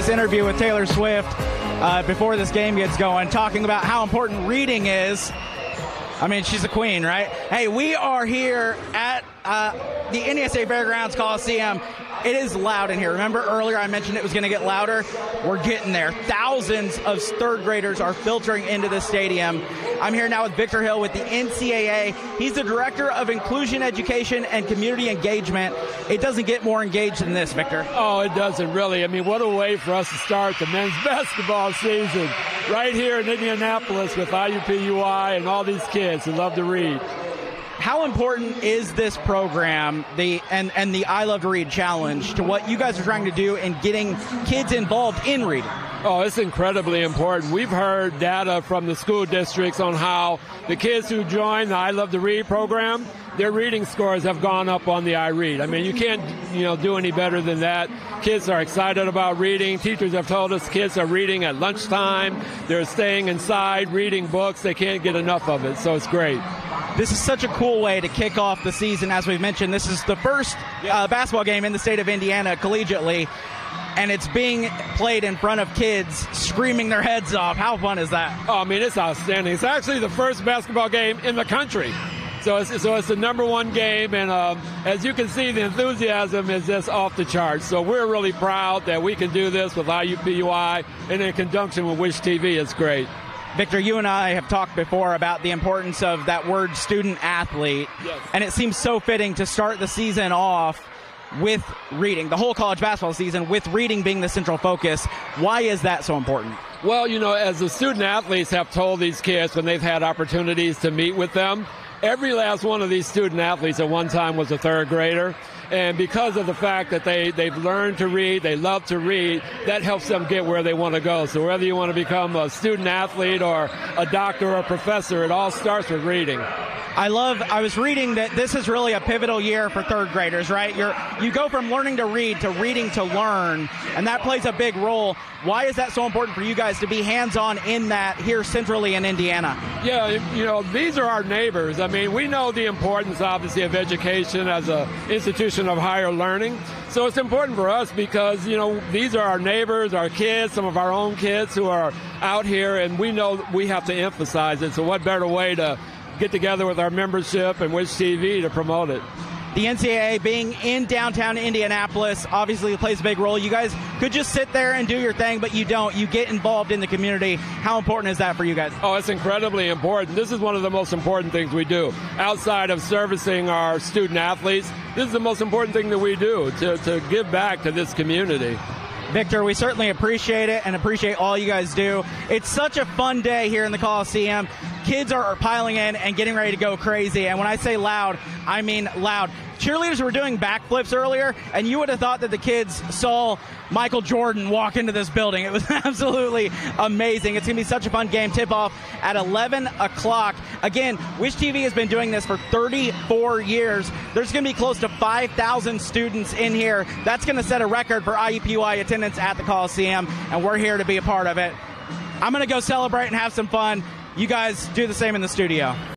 this interview with Taylor Swift before this game gets going, talking about how important reading is. I mean, she's a queen, right? Hey, we are here at the NESA Fairgrounds Coliseum. It is loud in here. Remember earlier I mentioned it was going to get louder? We're getting there. Thousands of third graders are filtering into the stadium. I'm here now with Victor Hill with the NCAA. He's the Director of Inclusion Education and Community Engagement. It doesn't get more engaged than this, Victor. Oh, it doesn't really. I mean, what a way for us to start the men's basketball season right here in Indianapolis with IUPUI and all these kids who love to read. How important is this program, the I Love to Read challenge, to what you guys are trying to do in getting kids involved in reading? Oh, it's incredibly important. We've heard data from the school districts on how the kids who join the I Love to Read program, their reading scores have gone up on the iRead. I mean, you can't, do any better than that. Kids are excited about reading. Teachers have told us kids are reading at lunchtime. They're staying inside, reading books. They can't get enough of it, so it's great. This is such a cool way to kick off the season. As we've mentioned, this is the first basketball game in the state of Indiana collegiately, and it's being played in front of kids screaming their heads off. How fun is that? Oh, I mean, it's outstanding. It's actually the first basketball game in the country. So it's the number one game, and as you can see, the enthusiasm is just off the charts. So we're really proud that we can do this with IUPUI, and in conjunction with Wish TV. It's great. Victor, you and I have talked before about the importance of that word student athlete, yes. And it seems so fitting to start the season off with reading, the whole college basketball season, with reading being the central focus. Why is that so important? Well, as the student athletes have told these kids when they've had opportunities to meet with them, every last one of these student athletes at one time was a third grader. And because of the fact that they've learned to read, they love to read, that helps them get where they want to go. So whether you want to become a student athlete or a doctor or a professor, it all starts with reading. I was reading that this is really a pivotal year for third graders, right? You go from learning to read to reading to learn, and that plays a big role. Why is that so important for you guys to be hands-on in that here centrally in Indiana? Yeah, these are our neighbors. I mean, we know the importance, obviously, of education as an institution of higher learning. So it's important for us because, these are our neighbors, our kids, some of our own kids who are out here, and we know we have to emphasize it. So what better way to get together with our membership and Wish TV to promote it. The NCAA being in downtown Indianapolis obviously plays a big role. You guys could just sit there and do your thing, but you don't. You get involved in the community. How important is that for you guys? Oh, it's incredibly important. This is one of the most important things we do. Outside of servicing our student athletes, this is the most important thing that we do, to give back to this community. Victor, we certainly appreciate it and appreciate all you guys do. It's such a fun day here in the Coliseum. Kids are piling in and getting ready to go crazy. And when I say loud, I mean loud. Cheerleaders were doing backflips earlier, and you would have thought that the kids saw Michael Jordan walk into this building. It was absolutely amazing. It's going to be such a fun game. Tip-off at 11 o'clock. Again, Wish TV has been doing this for 34 years. There's going to be close to 5,000 students in here. That's going to set a record for IUPUI attendance at the Coliseum, and we're here to be a part of it. I'm going to go celebrate and have some fun. You guys do the same in the studio.